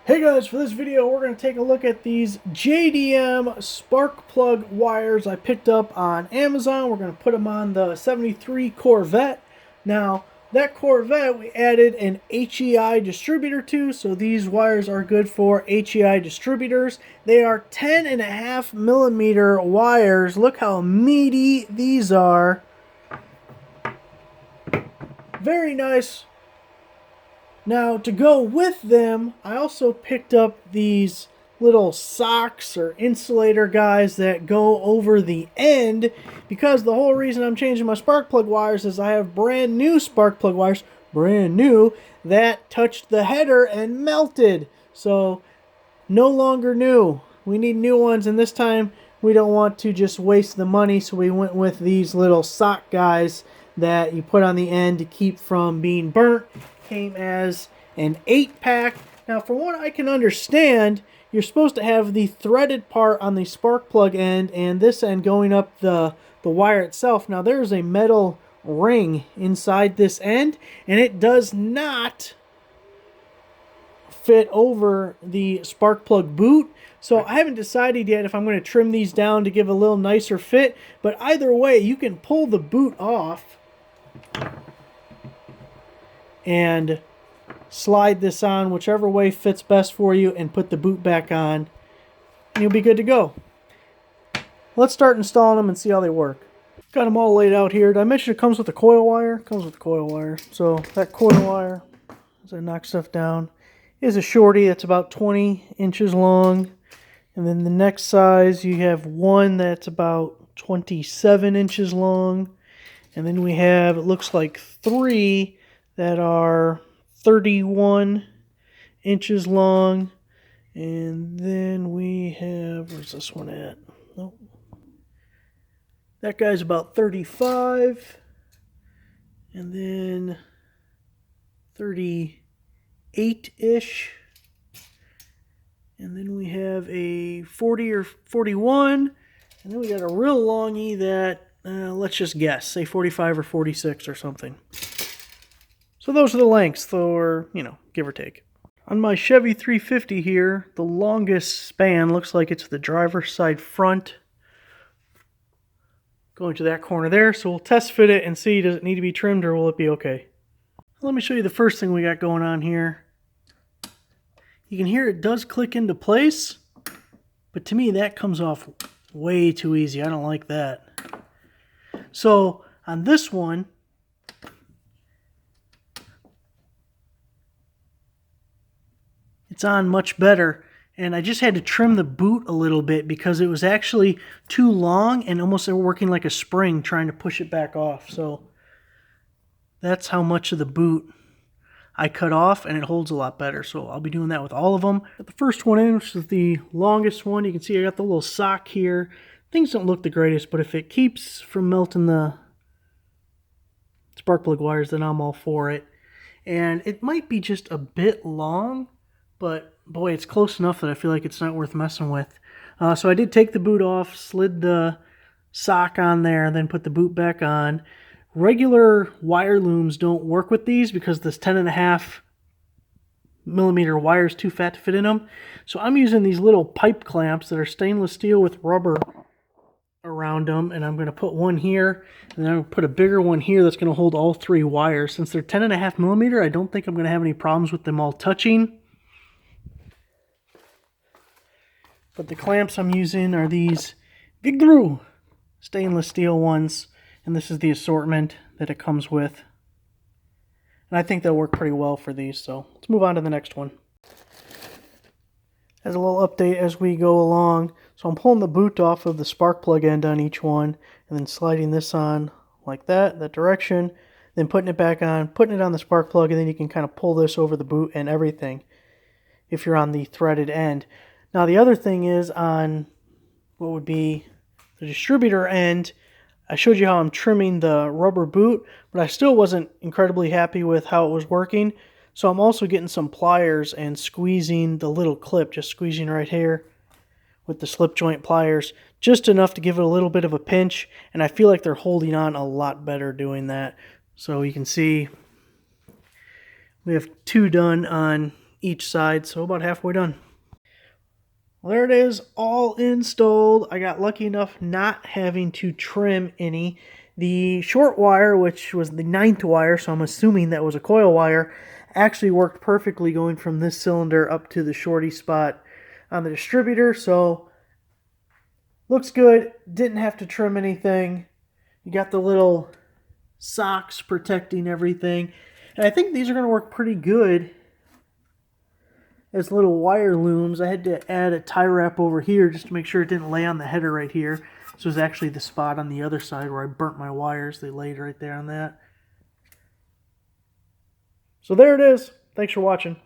Hey guys, for this video we're going to take a look at these JDM spark plug wires I picked up on Amazon. We're going to put them on the 73 Corvette. Now that Corvette we added an HEI distributor to, so these wires are good for HEI distributors. They are 10.5 millimeter wires. Look how meaty these are. Very nice. Now, to go with them, I also picked up these little socks or insulator guys that go over the end, because the whole reason I'm changing my spark plug wires is I have brand new spark plug wires, brand new, that touched the header and melted. So, no longer new. We need new ones, and this time we don't want to just waste the money, so we went with these little sock guys that you put on the end to keep from being burnt. Came as an 8-pack. Now, from what I can understand, you're supposed to have the threaded part on the spark plug end and this end going up the wire itself. Now, there's a metal ring inside this end, and it does not fit over the spark plug boot. So I haven't decided yet if I'm going to trim these down to give a little nicer fit, but either way, you can pull the boot off and slide this on whichever way fits best for you and put the boot back on, and you'll be good to go. Let's start installing them and see how they work. Got them all laid out here. Did I mention it comes with a coil wire? It comes with a coil wire. So that coil wire, as I knock stuff down, is a shorty that's about 20 inches long. And then the next size, you have one that's about 27 inches long. And then we have, it looks like, three that are 31 inches long. And then we have, where's this one at? Nope. That guy's about 35. And then 38-ish. And then we have a 40 or 41. And then we got a real longy that, let's just guess, say 45 or 46 or something. So those are the lengths, or, give or take. On my Chevy 350 here, the longest span looks like it's the driver's side front, going to that corner there. So we'll test fit it and see, does it need to be trimmed or will it be okay? Let me show you the first thing we got going on here. You can hear it does click into place, but to me that comes off way too easy. I don't like that. So on this one, it's on much better, and I just had to trim the boot a little bit because it was actually too long and almost working like a spring trying to push it back off. So that's how much of the boot I cut off, and it holds a lot better. So I'll be doing that with all of them. Got the first one in, which is the longest one. You can see I got the little sock here. Things don't look the greatest, but if it keeps from melting the spark plug wires, then I'm all for it. And it might be just a bit long, but boy, it's close enough that I feel like it's not worth messing with. So I did take the boot off, slid the sock on there, and then put the boot back on. Regular wire looms don't work with these because this 10.5 millimeter wire is too fat to fit in them. So I'm using these little pipe clamps that are stainless steel with rubber around them, and I'm going to put one here, and then I'm going to put a bigger one here that's going to hold all three wires. Since they're 10.5 millimeter, I don't think I'm going to have any problems with them all touching. But the clamps I'm using are these Vigru stainless steel ones, and this is the assortment that it comes with. And I think they'll work pretty well for these, so let's move on to the next one. As a little update as we go along, so I'm pulling the boot off of the spark plug end on each one, and then sliding this on like that direction, then putting it back on, putting it on the spark plug, and then you can kind of pull this over the boot and everything if you're on the threaded end. Now the other thing is on what would be the distributor end, I showed you how I'm trimming the rubber boot, but I still wasn't incredibly happy with how it was working. So I'm also getting some pliers and squeezing the little clip, just squeezing right here with the slip joint pliers, just enough to give it a little bit of a pinch, and I feel like they're holding on a lot better doing that. So you can see we have two done on each side, so about halfway done. Well, there it is, all installed. I got lucky enough not having to trim any. The short wire, which was the 9th wire, so I'm assuming that was a coil wire, actually worked perfectly going from this cylinder up to the shorty spot on the distributor, so looks good. Didn't have to trim anything. You got the little socks protecting everything, and I think these are going to work pretty good as little wire looms. I had to add a tie wrap over here just to make sure it didn't lay on the header right here. This was actually the spot on the other side where I burnt my wires. They laid right there on that. So there it is. Thanks for watching.